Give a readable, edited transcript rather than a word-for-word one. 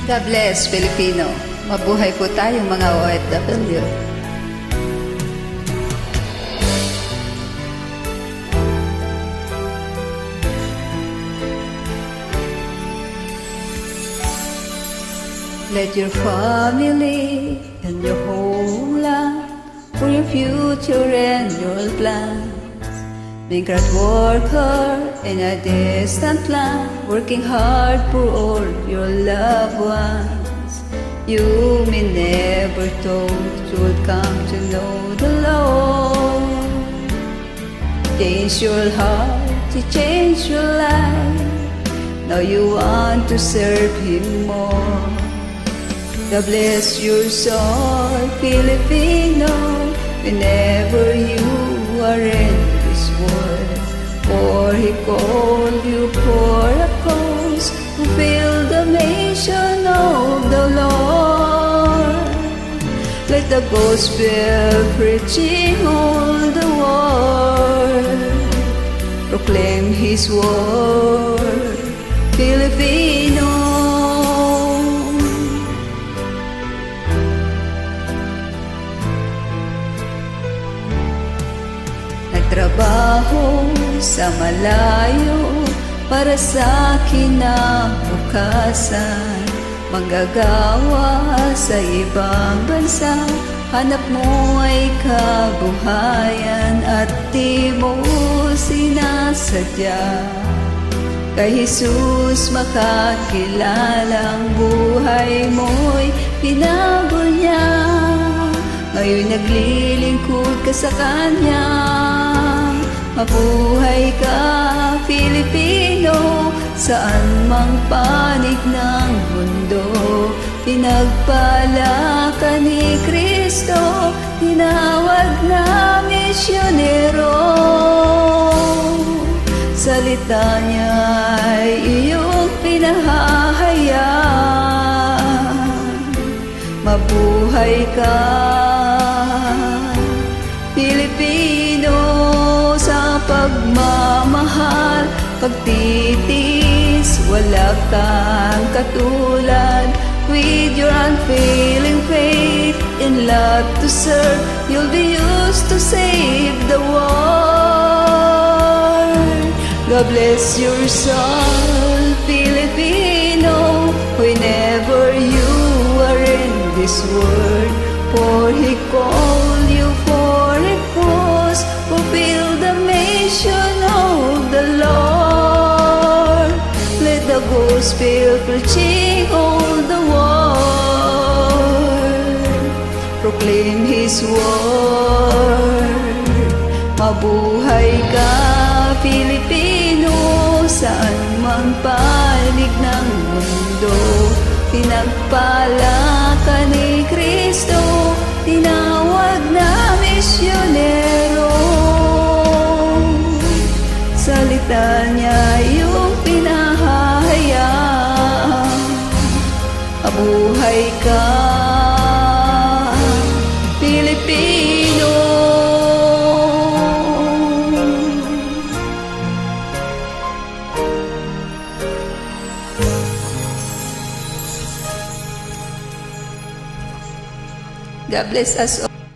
God bless, Filipino. Mabuhay po tayong mga OFW. Let your family and your homeland for your future and your plans. Bankrupt worker in a distant land, working hard for all your loved ones. You may never thought you'd come to know the Lord. Change your heart to change your life. Now you want to serve Him more. God bless your soul, Filipino, whenever you are in this world. For He called you for a cause, fulfill the nation of the Lord. Let the gospel preaching all the world, proclaim His word, Filipino. Trabaho sa malayo para sa kinabukasan, manggagawa sa ibang bansa, hanap mo ay kabuhayan at di mo sinasadya. Kay Jesus makakilalang buhay mo'y pinagol niya. Ngayon naglilingkod ka sa Kanya. Mabuhay ka, Filipino, saan mang panig ng mundo. Pinagpala ka ni Kristo, tinawag na misyonero. Salita niya ay iyong pinahahayaan. Mabuhay ka, Pilipino, sa pagmamahal, pagtitis, wala kang katulad. With your unfailing faith in love to serve, you'll be used to save the world. God bless your soul, Filipino, whenever you are in this world. For He called you for a cause, fulfill the mission of the Lord. Let the gospel preaching all the world, proclaim His word. Mabuhay ka, Pilipino, saan man panig ng mundo. Pinagpala ka ni Kristo, tinawag na misyonero. Salita niya yung pinahahayaan. Mabuhay ka, Pilipino. God bless us all.